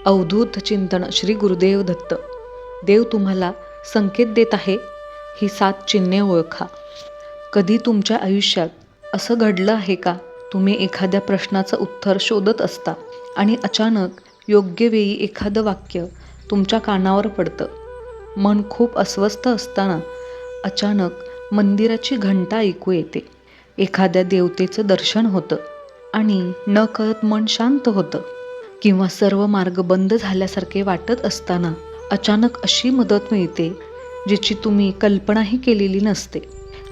अवधूत चिंतन श्री गुरुदेव दत्त. देव तुम्हाला संकेत देत आहे, ही 7 चिन्हे ओळखा. कधी तुमच्या आयुष्यात असं घडलं आहे का, तुम्ही एखाद्या प्रश्नाचं उत्तर शोधत असता आणि अचानक योग्य वेळी एखादं वाक्य तुमच्या कानावर पडतं. मन खूप अस्वस्थ असताना अचानक मंदिराची घंटा ऐकू येते, एखाद्या देवतेचं दर्शन होतं आणि नकळत मन शांत होतं. किंवा सर्व मार्ग बंद झाल्यासारखे वाटत असताना अचानक अशी मदत मिळते जिची तुम्ही कल्पनाही केलेली नसते.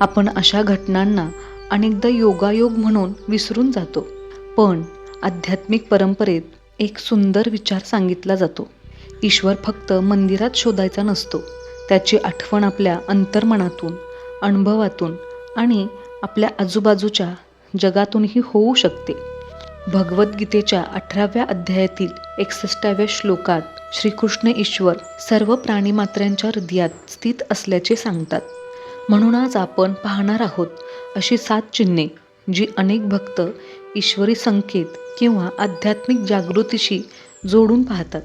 आपण अशा घटनांना अनेकदा योगायोग म्हणून विसरून जातो, पण आध्यात्मिक परंपरेत एक सुंदर विचार सांगितला जातो. ईश्वर फक्त मंदिरात शोधायचा नसतो, त्याची आठवण आपल्या अंतर्मनातून, अनुभवातून आणि आपल्या आजूबाजूच्या जगातूनही होऊ शकते. भगवद्गीतेच्या 18व्या अध्यायातील 61व्या श्लोकात श्रीकृष्ण ईश्वर सर्व प्राणीमात्रांच्या हृदयात स्थित असल्याचे सांगतात. म्हणून आज आपण पाहणार आहोत अशी 7 चिन्हे जी अनेक भक्त ईश्वरी संकेत किंवा आध्यात्मिक जागृतीशी जोडून पाहतात.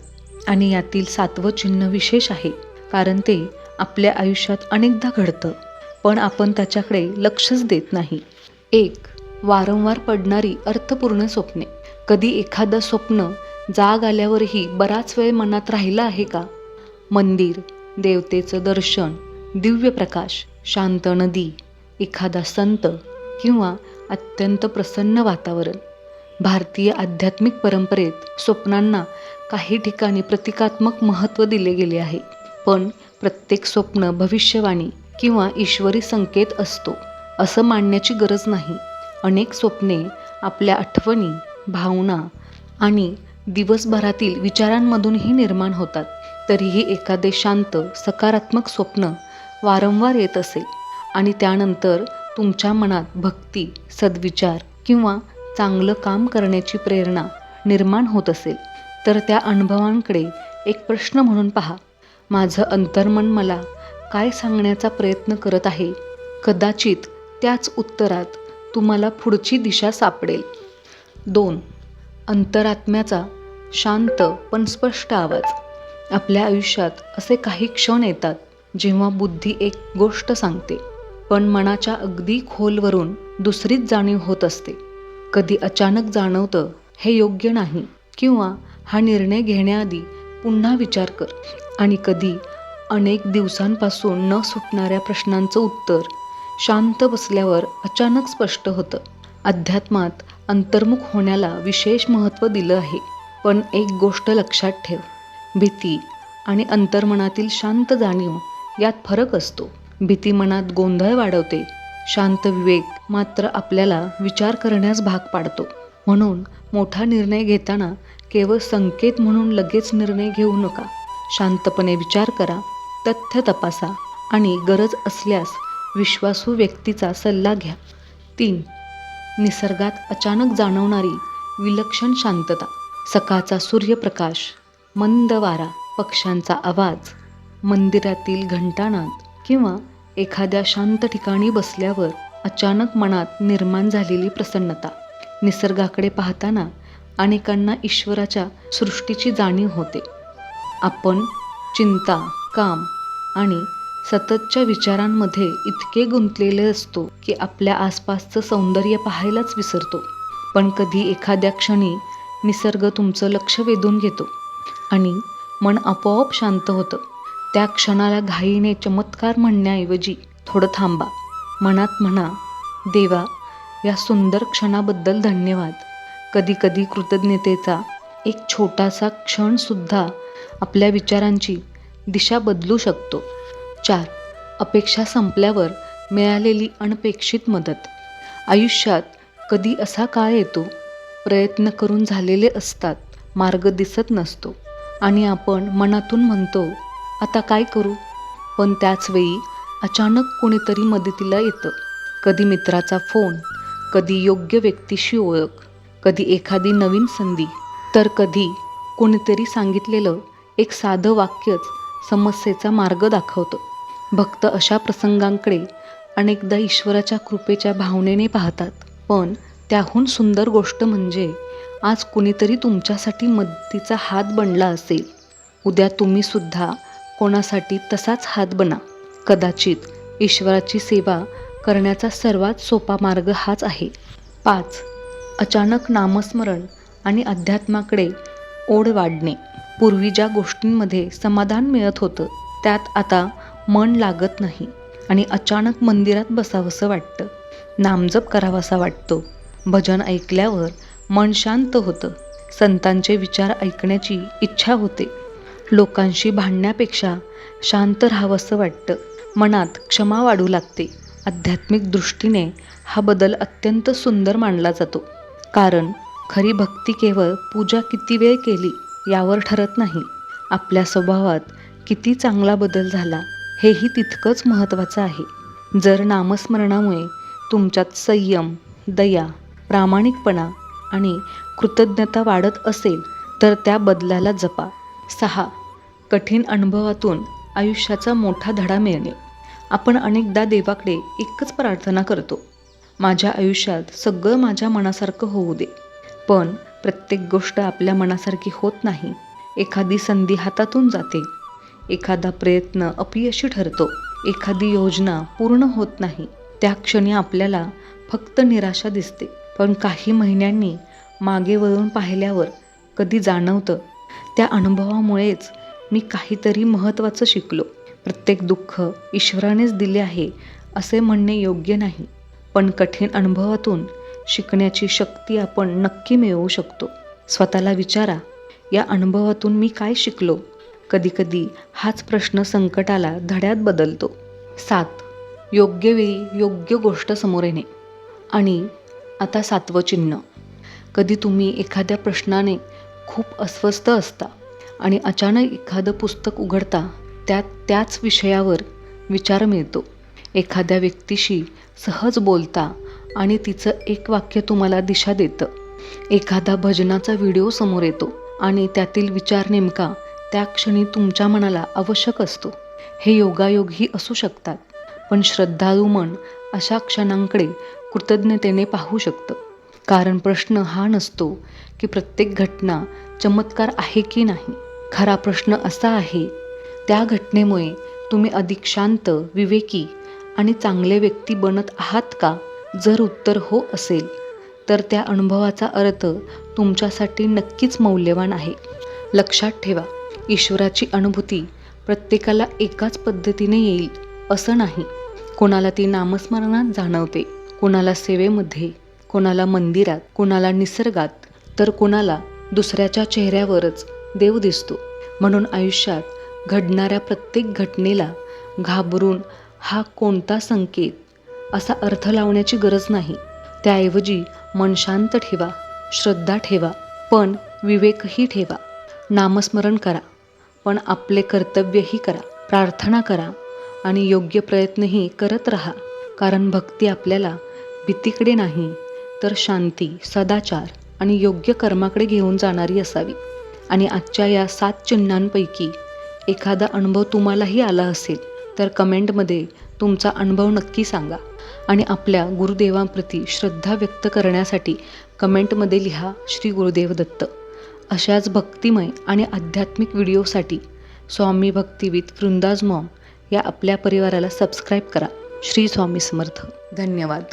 आणि यातील 7वं चिन्ह विशेष आहे, कारण ते आपल्या आयुष्यात अनेकदा घडतं, पण आपण त्याच्याकडे लक्षच देत नाही. 1. वारंवार पडणारी अर्थपूर्ण स्वप्ने. कधी एखादं स्वप्न जाग आल्यावरही बराच वेळ मनात राहिलं आहे का? मंदिर, देवतेचं दर्शन, दिव्य प्रकाश, शांत नदी, एखादा संत किंवा अत्यंत प्रसन्न वातावरण. भारतीय आध्यात्मिक परंपरेत स्वप्नांना काही ठिकाणी प्रतिकात्मक महत्त्व दिले गेले आहे, पण प्रत्येक स्वप्न भविष्यवाणी किंवा ईश्वरी संकेत असतो असं मानण्याची गरज नाही. अनेक स्वप्ने आपल्या आठवणी, भावना आणि दिवसभरातील विचारांमधूनही निर्माण होतात. तरीही एखादे शांत, सकारात्मक स्वप्न वारंवार येत असेल आणि त्यानंतर तुमच्या मनात भक्ती, सद्विचार किंवा चांगलं काम करण्याची प्रेरणा निर्माण होत असेल, तर त्या अनुभवांकडे एक प्रश्न म्हणून पहा. माझं अंतर्मन मला काय सांगण्याचा प्रयत्न करत आहे? कदाचित त्याच उत्तरात तुम्हाला पुढची दिशा सापडेल. 2. अंतरात्म्याचा शांत पण स्पष्ट आवाज. आपल्या आयुष्यात असे काही क्षण येतात जेव्हा बुद्धी एक गोष्ट सांगते, पण मनाच्या अगदी खोलवरून दुसरीच जाणीव होत असते. कधी अचानक जाणवतं हे योग्य नाही किंवा हा निर्णय घेण्याआधी पुन्हा विचार कर. आणि कधी अनेक दिवसांपासून न सुटणाऱ्या प्रश्नांचं उत्तर शांत बसल्यावर अचानक स्पष्ट होतं. अध्यात्मात अंतर्मुख होण्याला विशेष महत्त्व दिलं आहे, पण एक गोष्ट लक्षात ठेव, भीती आणि अंतर्मनातील शांत जाणीव यात फरक असतो. भीती मनात गोंधळ वाढवते, शांत विवेक मात्र आपल्याला विचार करण्यास भाग पाडतो. म्हणून मोठा निर्णय घेताना केवळ संकेत म्हणून लगेच निर्णय घेऊ नका. शांतपणे विचार करा, तथ्य तपासा आणि गरज असल्यास विश्वासू व्यक्तीचा सल्ला घ्या. 3. निसर्गात अचानक जाणवणारी विलक्षण शांतता. सकाळचा सूर्यप्रकाश, मंद वारा, पक्ष्यांचा आवाज, मंदिरातील घंटानाद किंवा एखाद्या शांत ठिकाणी बसल्यावर अचानक मनात निर्माण झालेली प्रसन्नता. निसर्गाकडे पाहताना अनेकांना ईश्वराच्या सृष्टीची जाणीव होते. आपण चिंता, काम आणि सततच्या विचारांमध्ये इतके गुंतलेले असतो की आपल्या आसपासचं सौंदर्य पाहायलाच विसरतो. पण कधी एखाद्या क्षणी निसर्ग तुमचं लक्ष वेधून घेतो आणि मन आपोआप शांत होतं. त्या क्षणाला घाईने चमत्कार म्हणण्याऐवजी थोडं थांबा. मनात म्हणा, देवा, या सुंदर क्षणाबद्दल धन्यवाद. कधीकधी कृतज्ञतेचा एक छोटासा क्षणसुद्धा आपल्या विचारांची दिशा बदलू शकतो. 4. अपेक्षा संपल्यावर मिळालेली अनपेक्षित मदत. आयुष्यात कधी असा काळ येतो, प्रयत्न करून झालेले असतात, मार्ग दिसत नसतो आणि आपण मनातून म्हणतो, आता काय करू? पण त्याचवेळी अचानक कोणीतरी मदतीला येतं. कधी मित्राचा फोन, कधी योग्य व्यक्तीशी ओळख, कधी एखादी नवीन संधी, तर कधी कोणीतरी सांगितलेलं एक साधं वाक्यच समस्येचा मार्ग दाखवतं. भक्त अशा प्रसंगांकडे अनेकदा ईश्वराच्या कृपेच्या भावनेने पाहतात, पण त्याहून सुंदर गोष्ट म्हणजे आज कुणीतरी तुमच्यासाठी मदतीचा हात बनला असेल. उद्या तुम्ही सुद्धा कोणासाठी तसाच हात बना. कदाचित ईश्वराची सेवा करण्याचा सर्वात सोपा मार्ग हाच आहे. 5. अचानक नामस्मरण आणि अध्यात्माकडे ओढ वाढणे. पूर्वी ज्या गोष्टींमध्ये समाधान मिळत होतं त्यात आता मन लागत नाही आणि अचानक मंदिरात बसावंसं वाटतं, नामजप करावासा वाटतो. भजन ऐकल्यावर मन शांत होतं, संतांचे विचार ऐकण्याची इच्छा होते. लोकांशी भांडण्यापेक्षा शांत राहावंसं वाटतं, मनात क्षमा वाढू लागते. आध्यात्मिक दृष्टीने हा बदल अत्यंत सुंदर मानला जातो. कारण खरी भक्ती केवळ पूजा किती वेळ केली यावर ठरत नाही, आपल्या स्वभावात किती चांगला बदल झाला हेही तितकंच महत्त्वाचं आहे. जर नामस्मरणामुळे तुमच्यात संयम, दया, प्रामाणिकपणा आणि कृतज्ञता वाढत असेल तर त्या बदलाला जपा. 6. कठीण अनुभवातून आयुष्याचा मोठा धडा मिळणे. आपण अनेकदा देवाकडे एकच प्रार्थना करतो, माझ्या आयुष्यात सगळं माझ्या मनासारखं होऊ दे. पण प्रत्येक गोष्ट आपल्या मनासारखी होत नाही. एखादी संधी हातातून जाते, एखादा प्रयत्न अपयशी ठरतो, एखादी योजना पूर्ण होत नाही. त्या क्षणी आपल्याला फक्त निराशा दिसते. पण काही महिन्यांनी मागे वळून पाहिल्यावर कधी जाणवतं, त्या अनुभवामुळेच मी काहीतरी महत्त्वाचं शिकलो. प्रत्येक दुःख ईश्वरानेच दिले आहे असे म्हणणे योग्य नाही, पण कठीण अनुभवातून शिकण्याची शक्ती आपण नक्की मिळवू शकतो. स्वतःला विचारा, या अनुभवातून मी काय शिकलो? कधीकधी हाच प्रश्न संकटाला धड्यात बदलतो. 7. योग्य वेळी योग्य गोष्ट समोर येणे. आणि आता 7वं चिन्ह. कधी तुम्ही एखाद्या प्रश्नाने खूप अस्वस्थ असता आणि अचानक एखादं पुस्तक उघडता, त्याच विषयावर विचार मिळतो. एखाद्या व्यक्तीशी सहज बोलता आणि तिचं एक वाक्य तुम्हाला दिशा देतं. एखादा भजनाचा व्हिडिओ समोर येतो आणि त्यातील विचार नेमका त्या क्षणी तुमच्या मनाला आवश्यक असतो. हे योगायोगही असू शकतात, पण श्रद्धाळू मन अशा क्षणांकडे कृतज्ञतेने पाहू शकतं. कारण प्रश्न हा नसतो की प्रत्येक घटना चमत्कार आहे की नाही. खरा प्रश्न असा आहे, त्या घटनेमुळे तुम्ही अधिक शांत, विवेकी आणि चांगले व्यक्ती बनत आहात का? जर उत्तर हो असेल तर त्या अनुभवाचा अर्थ तुमच्यासाठी नक्कीच मौल्यवान आहे. लक्षात ठेवा, ईश्वराची अनुभूती प्रत्येकाला एकाच पद्धतीने येईल असं नाही. कोणाला ती नामस्मरणात जाणवते, कोणाला सेवेमध्ये, कोणाला मंदिरात, कोणाला निसर्गात, तर कोणाला दुसऱ्याच्या चेहऱ्यावरच देव दिसतो. म्हणून आयुष्यात घडणाऱ्या प्रत्येक घटनेला घाबरून हा कोणता संकेत असा अर्थ लावण्याची गरज नाही. त्याऐवजी मन शांत ठेवा, श्रद्धा ठेवा, पण विवेकही ठेवा. नामस्मरण करा, पण आपले कर्तव्यही करा. प्रार्थना करा आणि योग्य प्रयत्नही करत राहा. कारण भक्ती आपल्याला भीतीकडे नाही तर शांती, सदाचार आणि योग्य कर्माकडे घेऊन जाणारी असावी. आणि आजच्या या 7 चिन्हांपैकी एखादा अनुभव तुम्हालाही आला असेल तर कमेंटमध्ये तुमचा अनुभव नक्की सांगा. आणि आपल्या गुरुदेवांप्रती श्रद्धा व्यक्त करण्यासाठी कमेंटमध्ये लिहा श्री गुरुदेव दत्त. अशाच भक्तिमय आणि आध्यात्मिक व्हिडिओसाठी स्वामी भक्ती विथ वृंदाज मॉम या आपल्या परिवाराला सबस्क्राईब करा. श्री स्वामी समर्थ. धन्यवाद.